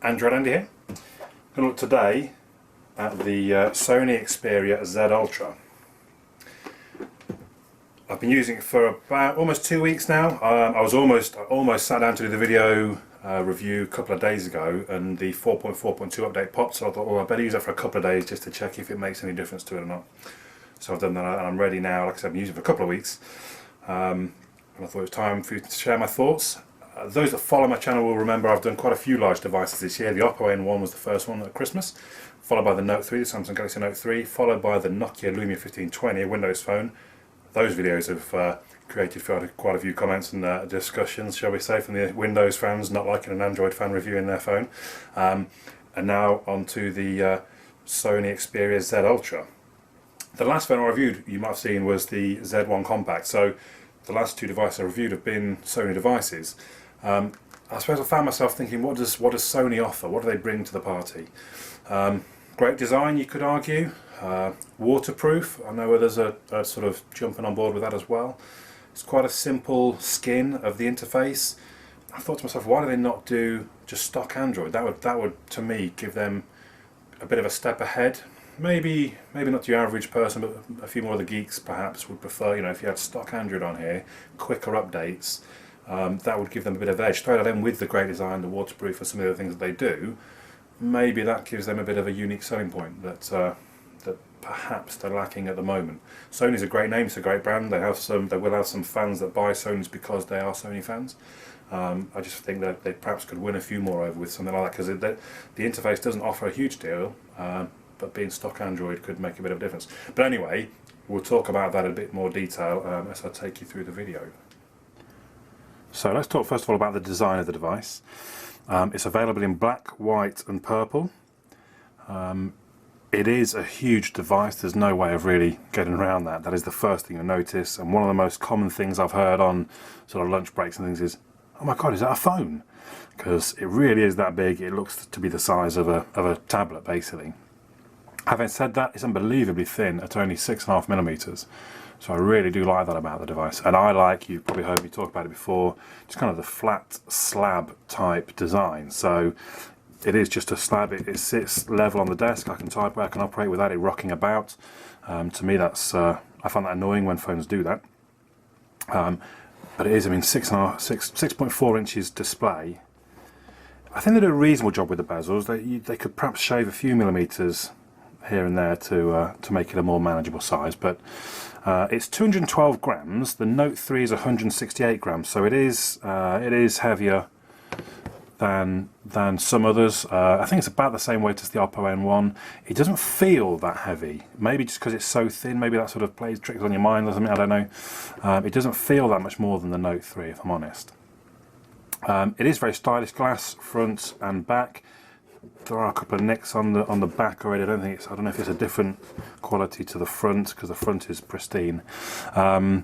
Android Andy here. Going to look today at the Sony Xperia Z Ultra. I've been using it for about almost 2 weeks now. I almost sat down to do the video review a couple of days ago, and the 4.4.2 update popped, so I thought, well, I better use it for a couple of days just to check if it makes any difference to it or not. So I've done that, and I'm ready now. Like I said, I've been using it for a couple of weeks, and I thought it was time for you to share my thoughts. Those that follow my channel will remember I've done quite a few large devices this year. The Oppo N1 was the first one at Christmas, followed by the Note 3, the Samsung Galaxy Note 3, followed by the Nokia Lumia 1520, a Windows phone. Those videos have created quite a few comments and discussions, shall we say, from the Windows fans not liking an Android fan reviewing their phone. And now on to the Sony Xperia Z Ultra. The last phone I reviewed, you might have seen, was the Z1 Compact. So the last two devices I reviewed have been Sony devices. I suppose I found myself thinking, what does Sony offer? What do they bring to the party? Great design, you could argue. Waterproof, I know others are sort of jumping on board with that as well. It's quite a simple skin of the interface. I thought to myself, why do they not do just stock Android? That would to me give them a bit of a step ahead. Maybe not to your average person, but a few more of the geeks perhaps would prefer, you know, if you had stock Android on here, quicker updates, that would give them a bit of edge. Throw that in with the great design, the waterproof, and some of the other things that they do. Maybe that gives them a bit of a unique selling point that perhaps they're lacking at the moment. Sony's a great name, it's a great brand. They will have some fans that buy Sonys because they are Sony fans. I just think that they perhaps could win a few more over with something like that, because the interface doesn't offer a huge deal, but being stock Android could make a bit of a difference. But anyway, we'll talk about that in a bit more detail as I take you through the video. So let's talk first of all about the design of the device. It's available in black, white and purple. It is a huge device, there's no way of really getting around that. That is the first thing you'll notice, and one of the most common things I've heard on sort of lunch breaks and things is, oh my god, is that a phone? Because it really is that big. It looks to be the size of a tablet basically. Having said that, it's unbelievably thin at only 6.5mm, so I really do like that about the device. And I like, you've probably heard me talk about it before, just kind of the flat slab type design. So it is just a slab, it sits level on the desk, I can type, I can operate without it rocking about. To me that's, I find that annoying when phones do that. But it is, I mean, 6.4 inches display. I think they do a reasonable job with the bezels. They could perhaps shave a few millimeters here and there to make it a more manageable size, but it's 212 grams. The Note 3 is 168 grams, so it is heavier than some others. I think it's about the same weight as the Oppo N1. It doesn't feel that heavy, maybe just because it's so thin. Maybe that sort of plays tricks on your mind or something, I don't know. It doesn't feel that much more than the Note 3, if I'm honest. It is very stylish, glass front and back. There are a couple of nicks on the back already. I don't know if it's a different quality to the front, because the front is pristine. I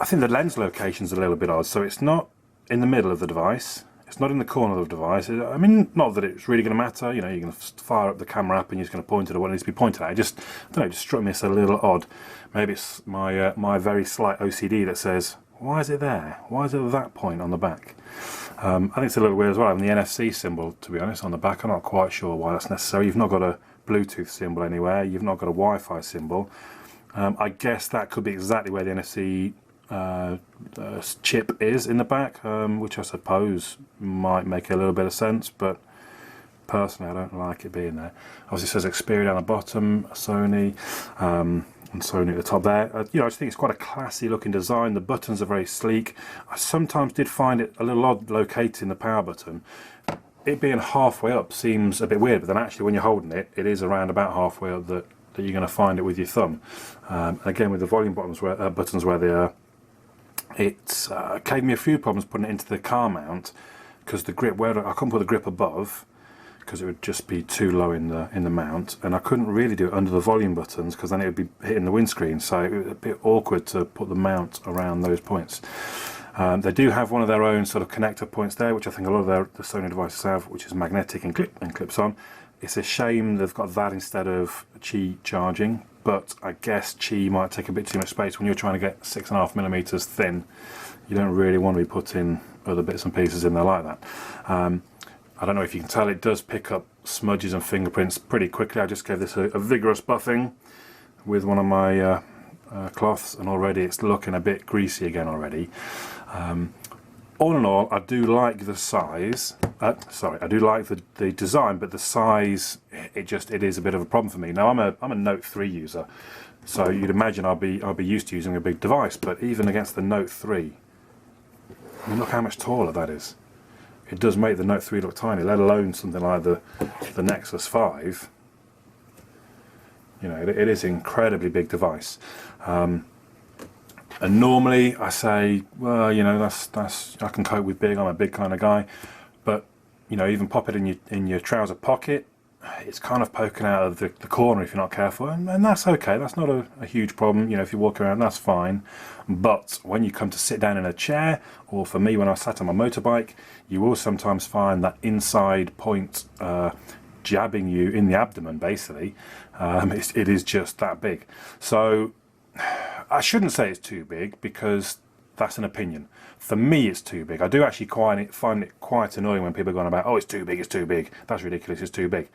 think the lens location's a little bit odd, so it's not in the middle of the device. It's not in the corner of the device. I mean, not that it's really going to matter. You know, you're going to fire up the camera app and you're just going to point it at what it needs to be pointed at. I don't know, it just struck me as a little odd. Maybe it's my very slight OCD that says, why is it there? Why is it at that point on the back? I think it's a little weird as well. I mean, the NFC symbol, to be honest, on the back, I'm not quite sure why that's necessary. You've not got a Bluetooth symbol anywhere. You've not got a Wi-Fi symbol. I guess that could be exactly where the NFC chip is in the back, which I suppose might make a little bit of sense, but personally I don't like it being there. Obviously it says Xperia down the bottom, Sony, and Sony at the top there. You know, I just think it's quite a classy looking design. The buttons are very sleek. I sometimes did find it a little odd locating the power button. It being halfway up seems a bit weird, but then actually when you're holding it, it is around about halfway up that you're going to find it with your thumb. Again, with the volume buttons where they are, it gave me a few problems putting it into the car mount, because the grip, I couldn't put the grip above because it would just be too low in the mount, and I couldn't really do it under the volume buttons because then it would be hitting the windscreen, so it was a bit awkward to put the mount around those points. They do have one of their own sort of connector points there, which I think a lot of the Sony devices have, which is magnetic and clips on. It's a shame they've got that instead of Qi charging, but I guess Qi might take a bit too much space when you're trying to get 6.5mm thin. You don't really want to be putting other bits and pieces in there like that. I don't know if you can tell, it does pick up smudges and fingerprints pretty quickly. I just gave this a vigorous buffing with one of my cloths, and already it's looking a bit greasy again already. All in all, I do like the size. I do like the design, but the size, it is a bit of a problem for me. Now I'm a Note 3 user, so you'd imagine I'll be used to using a big device. But even against the Note 3, I mean, look how much taller that is. It does make the Note 3 look tiny, let alone something like the Nexus 5. You know, it is an incredibly big device. And normally I say, well, you know, that's I can cope with big. I'm a big kind of guy. But you know, even pop it in your trouser pocket, it's kind of poking out of the corner if you're not careful, and that's okay. That's not a huge problem. You know, if you walk around, that's fine. But when you come to sit down in a chair, or for me when I sat on my motorbike, you will sometimes find that inside point jabbing you in the abdomen. Basically, it is just that big. So I shouldn't say it's too big, because that's an opinion. For me, it's too big. I do actually find it quite annoying when people are going about, oh, it's too big, it's too big, that's ridiculous, it's too big.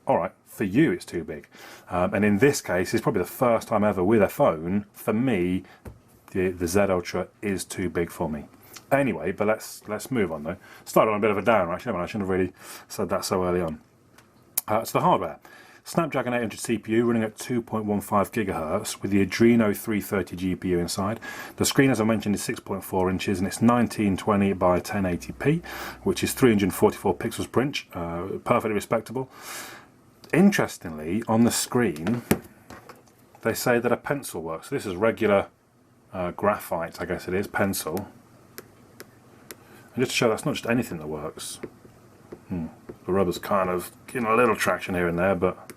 All right, for you, it's too big. And in this case, it's probably the first time ever with a phone, for me, the Z Ultra is too big for me. Anyway, but let's move on though. Started on a bit of a downer, actually. I shouldn't have really said that so early on. So the hardware. Snapdragon 800 CPU running at 2.15 GHz with the Adreno 330 GPU inside. The screen, as I mentioned, is 6.4 inches and it's 1920 by 1080p, which is 344 pixels per inch, perfectly respectable. Interestingly, on the screen, they say that a pencil works. This is regular graphite, I guess it is, pencil. And just to show that's not just anything that works. The rubber's kind of getting a little traction here and there, but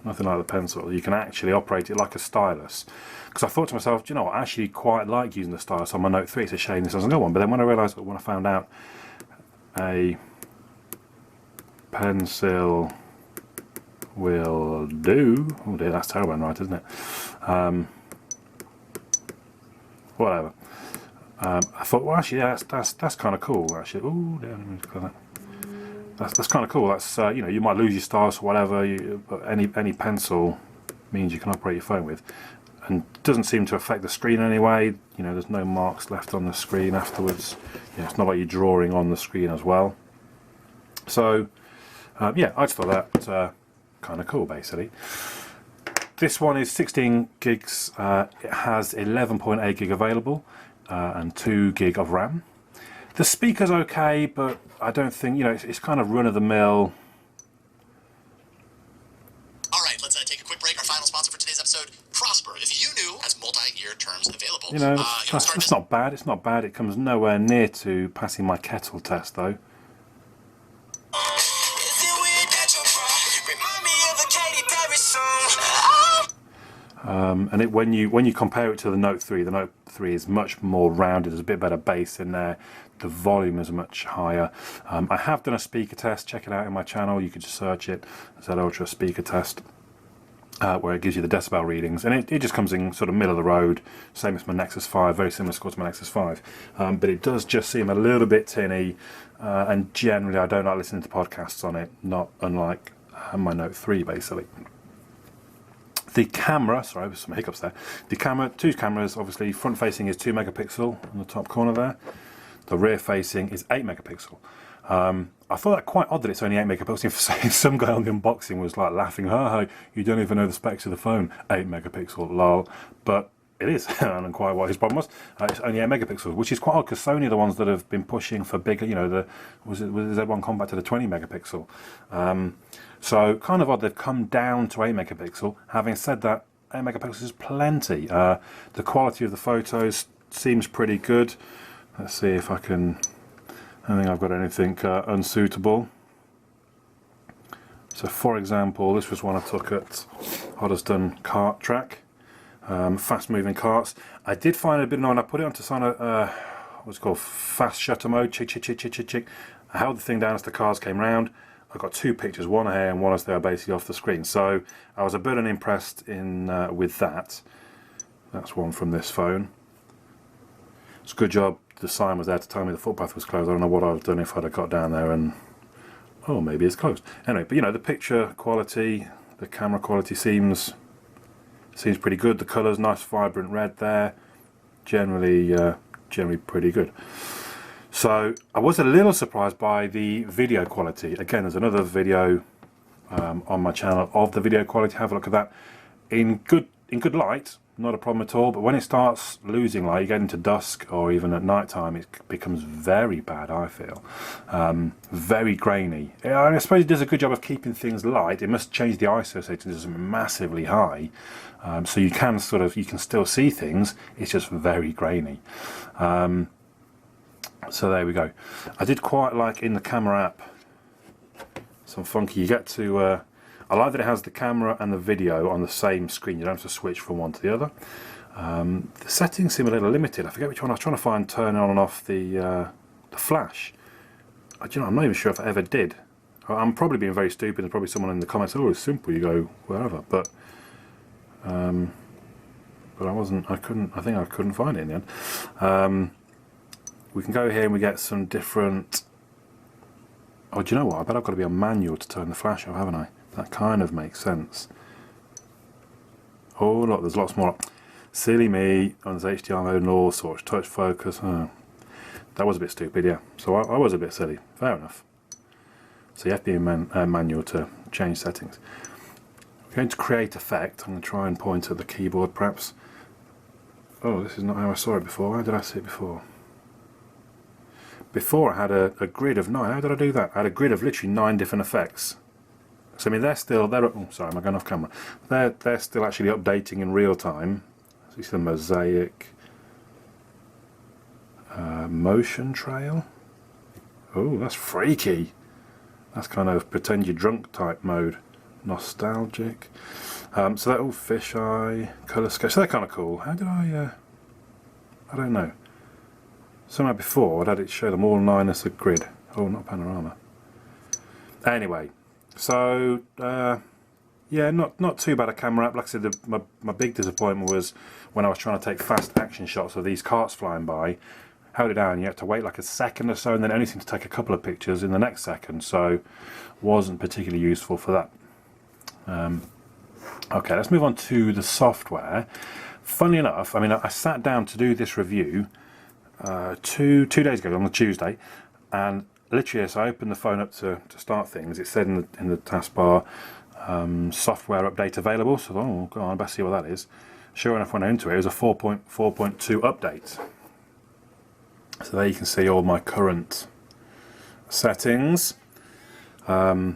nothing like the pencil. You can actually operate it like a stylus. Because I thought to myself, do you know what, I actually quite like using the stylus on my Note 3. It's a shame this doesn't go on. But then when I realised, when I found out a pencil will do, oh dear, that's terrible, right, isn't it? Whatever. I thought, well, actually, yeah, that's kind of cool. Actually, oh, dear, let me just clear that. That's kind of cool. That's you know, you might lose your stylus or whatever, but any pencil means you can operate your phone with, and doesn't seem to affect the screen in any way. You know, there's no marks left on the screen afterwards. You know, it's not like you're drawing on the screen as well. So yeah, I just thought that kind of cool, basically. This one is 16 gigs. It has 11.8 gig available and 2 gig of RAM. The speaker's okay, but I don't think, you know, it's kind of run-of-the-mill. Alright, let's take a quick break. Our final sponsor for today's episode, Prosper. If you knew, has multi-year terms available. You know, that's not bad. It's not bad. It comes nowhere near to passing my kettle test, though. And when you compare it to the Note 3 is much more rounded. There's a bit better bass in there. The volume is much higher. I have done a speaker test. Check it out in my channel. You could just search it, Z Ultra speaker test, where it gives you the decibel readings, and it just comes in sort of middle of the road, same as my Nexus 5, very similar score to my Nexus 5. But it does just seem a little bit tinny, and generally I don't like listening to podcasts on it, not unlike my Note 3 basically. The camera, sorry, there's some hiccups there. The camera, two cameras, obviously front facing is 2 megapixel on the top corner there. The rear facing is 8 megapixel. I thought that quite odd that it's only 8 megapixel. Some guy on the unboxing was like laughing, ha, you don't even know the specs of the phone. 8 megapixel, lol. But it is, and quite what his problem was. It's only 8 megapixels, which is quite odd because Sony are the ones that have been pushing for bigger, you know, was the Z1 Compact to the 20 megapixel. So kind of odd they've come down to 8 megapixel. Having said that, 8 megapixels is plenty. The quality of the photos seems pretty good. Let's see if I don't think I've got anything unsuitable. So for example, this was one I took at Hoddesdon Kart Track. Fast moving carts. I did find it a bit annoying. I put it onto what's it called, fast shutter mode. Chick. I held the thing down as the cars came round. I got 2 pictures, one here and one as they were basically off the screen. So I was a bit unimpressed with that. That's one from this phone. It's a good job the sign was there to tell me the footpath was closed. I don't know what I'd have done if I'd have got down there and Oh, maybe it's closed. Anyway, but you know, the picture quality, the camera quality seems pretty good. The colours, nice vibrant red there. Generally pretty good. So I was a little surprised by the video quality. Again, there's another video on my channel of the video quality. Have a look at that. In good light, not a problem at all. But when it starts losing light, you get into dusk or even at night time, it becomes very bad. I feel very grainy. I suppose it does a good job of keeping things light. It must change the ISO settings massively high, so you can still see things. It's just very grainy. So there we go. I did quite like in the camera app some funky. You get to. I like that it has the camera and the video on the same screen. You don't have to switch from one to the other. The settings seem a little limited. I forget which one. I was trying to find turn on and off the flash. You know, I'm not even sure if I ever did. I'm probably being very stupid. There's probably someone in the comments. Oh, it's simple. You go wherever. But I wasn't. I couldn't. I think I couldn't find it in the end. We can go here and we get some different. Oh, do you know what? I bet I've got to be on manual to turn the flash off, haven't I? That kind of makes sense. Oh look, there's lots more. Silly me, on this HDR mode and all sorts, touch focus. That was a bit stupid, yeah. So I was a bit silly, fair enough. So you have to be in manual to change settings. We're going to create effect. I'm going to try and point at the keyboard perhaps. Oh, this is not how I saw it before. How did I see it before? Before I had a grid of 9. How did I do that? I had a grid of literally 9 different effects. So I mean, oh, sorry, am I going off camera? They're still actually updating in real time. So you see the mosaic, motion trail. Oh, that's freaky. That's kind of pretend you're drunk type mode. Nostalgic. So that all fisheye, color sketch. So they're kind of cool. How did I don't know. Somehow before I'd had it show them all 9 as a grid. Oh, not panorama. Anyway. So yeah, not too bad a camera app. Like I said, my big disappointment was when I was trying to take fast action shots of these carts flying by. Held it down, you had to wait like a second or so, and then only seemed to take a couple of pictures in the next second. So wasn't particularly useful for that. Okay, let's move on to the software. Funnily enough, I mean, I sat down to do this review two days ago on the Tuesday, and literally as I opened the phone up to start things, it said in the taskbar, software update available. So oh, go on, I better see what that is. Sure enough, when I went into it, it was a 4.4.2 update. So there you can see all my current settings. So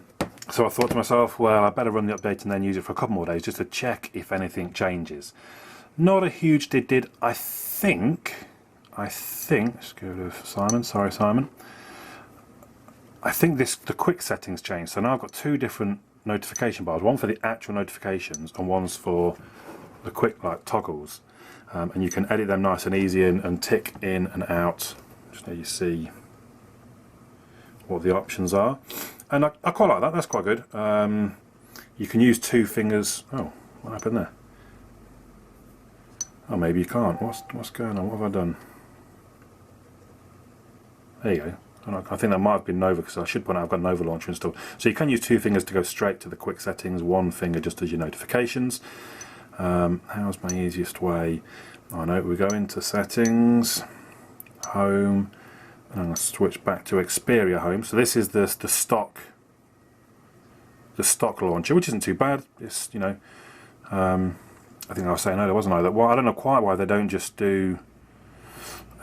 I thought to myself, well, I better run the update and then use it for a couple more days just to check if anything changes. Not a huge did. I think, let's go to Simon, sorry Simon. I think the quick settings changed. So now I've got 2 different notification bars, one for the actual notifications and one's for the quick like toggles. And you can edit them nice and easy and tick in and out, just so you see what the options are. And I quite like that, that's quite good. You can use 2 fingers. Oh, what happened there? Oh, maybe you can't. What's going on? What have I done? There you go. I think that might have been Nova, because I should point out I've got Nova Launcher installed. So you can use 2 fingers to go straight to the quick settings, 1 finger just as your notifications. How's my easiest way? I know we go into settings, home, and I'm going to switch back to Xperia Home. So this is the stock launcher, which isn't too bad. It's, you know, I think I was saying earlier, wasn't I? That, well, I don't know quite why they don't just do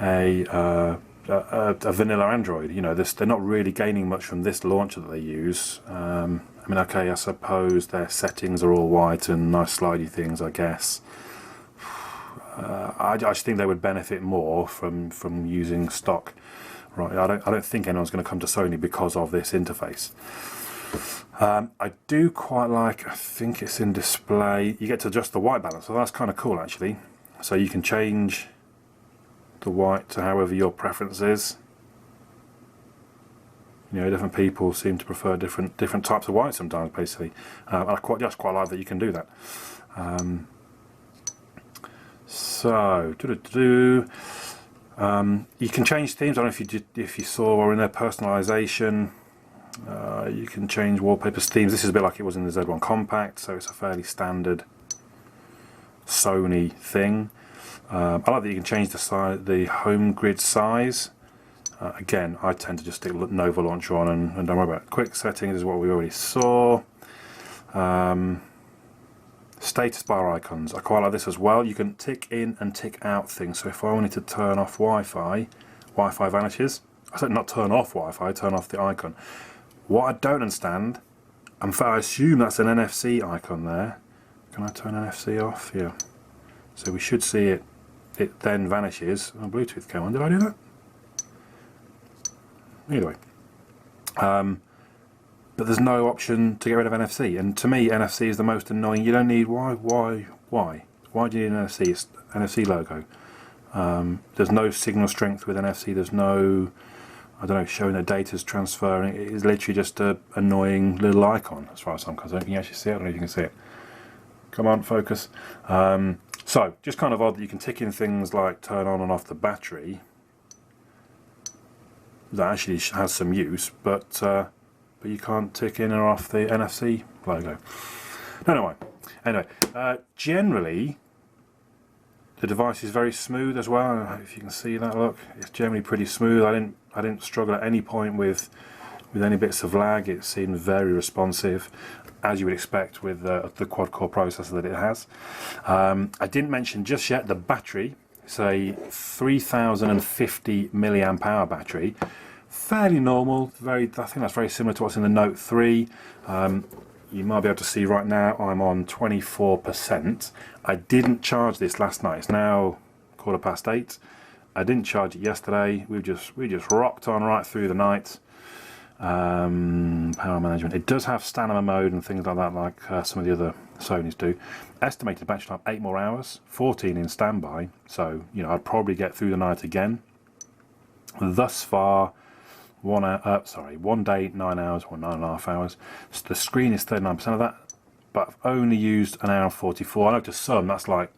a vanilla Android. You know, they're not really gaining much from this launcher that they use. I mean, okay, I suppose their settings are all white and nice slidey things, I guess. I just think they would benefit more from using stock. Right, I don't think anyone's going to come to Sony because of this interface. I do quite like, I think it's in display, you get to adjust the white balance, so that's kind of cool actually. So you can change the white to however your preference is. You know, different people seem to prefer different types of white sometimes, basically. And I just quite like that you can do that. So, you can change themes. I don't know if you saw, or in their personalisation, You can change wallpapers, themes. This is a bit like it was in the Z1 Compact, so it's a fairly standard Sony thing. I like that you can change the size, the home grid size. Again, I tend to just stick Nova Launcher on and don't worry about it. Quick settings is what we already saw. Status bar icons. I quite like this as well. You can tick in and tick out things. So if I wanted to turn off Wi-Fi, Wi-Fi vanishes. I said not turn off Wi-Fi, turn off the icon. What I don't understand, in fact I assume that's an NFC icon there. Can I turn NFC off? Yeah. So we should see it. It then vanishes. Oh, Bluetooth came on. Did I do that? Either way. But there's no option to get rid of NFC. And to me, NFC is the most annoying. You don't need... Why do you need an NFC? It's NFC logo. There's no signal strength with NFC. There's no... I don't know, showing that data's transferring. It is literally just an annoying little icon as far as I'm concerned. Can you actually see it? I don't know if you can see it. Come on, focus. So, just kind of odd that you can tick in things like turn on and off the battery. That actually has some use, but you can't tick in or off the NFC logo. Anyway, generally the device is very smooth as well. I don't know if you can see that. Look, it's generally pretty smooth. I didn't struggle at any point with any bits of lag. It seemed very responsive, as you would expect with the quad-core processor that it has. I didn't mention just yet the battery. It's a 3050 milliamp hour battery. Fairly normal. I think that's very similar to what's in the Note 3. You might be able to see right now I'm on 24%. I didn't charge this last night. It's now 8:15. I didn't charge it yesterday. We just rocked on right through the night. Power management. It does have stamina mode and things like that, like some of the other Sonys do. Estimated battery life 8 more hours, 14 in standby. So I'd probably get through the night again. Thus far, 1 day 9 hours or 9.5 hours. So the screen is 39% of that, but I've only used an hour and 44. I know to some that's like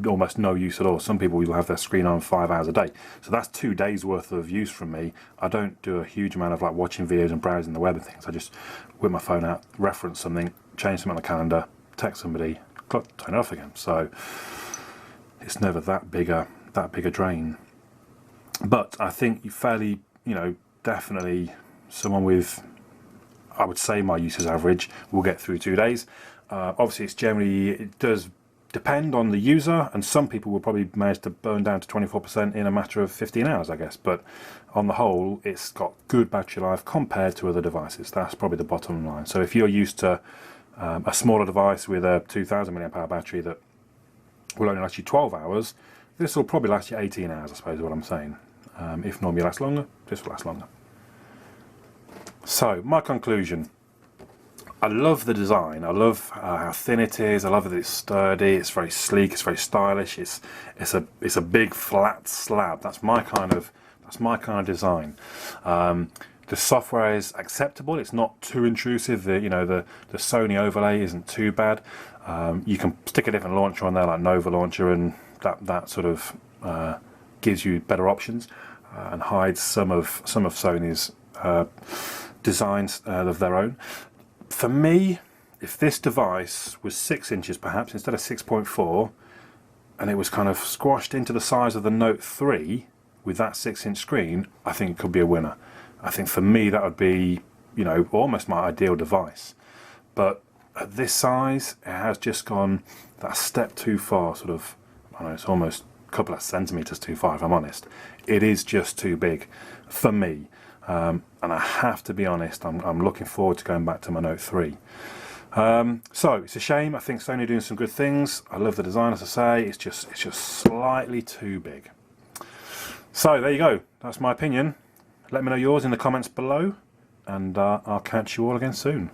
almost no use at all. Some people will have their screen on 5 hours a day, so that's 2 days worth of use from me. I don't do a huge amount of like watching videos and browsing the web and things. I just whip my phone out, reference something, change something on the calendar, text somebody, turn it off again. So it's never that big a drain. But I think you fairly, definitely someone with, I would say my use is average, will get through 2 days. Obviously it does depend on the user, and some people will probably manage to burn down to 24% in a matter of 15 hours, I guess. But on the whole, it's got good battery life compared to other devices. That's probably the bottom line. So if you're used to a smaller device with a 2000 mAh battery that will only last you 12 hours, this will probably last you 18 hours, I suppose is what I'm saying. If normally lasts longer, this will last longer. So, my conclusion. I love the design. I love how thin it is. I love that it's sturdy. It's very sleek. It's very stylish. It's a big flat slab. That's my kind of design. The software is acceptable. It's not too intrusive. The Sony overlay isn't too bad. You can stick a different launcher on there, like Nova Launcher, and that sort of gives you better options and hides some of Sony's designs of their own. For me, if this device was 6 inches perhaps instead of 6.4, and it was kind of squashed into the size of the Note 3 with that 6-inch screen, I think it could be a winner. I think for me that would be, almost my ideal device. But at this size, it has just gone that step too far, sort of. I don't know, it's almost a couple of centimeters too far, if I'm honest. It is just too big for me. And I have to be honest, I'm looking forward to going back to my Note 3. So it's a shame. I think Sony are doing some good things. I love the design, as I say. It's just slightly too big. So there you go. That's my opinion. Let me know yours in the comments below, and I'll catch you all again soon.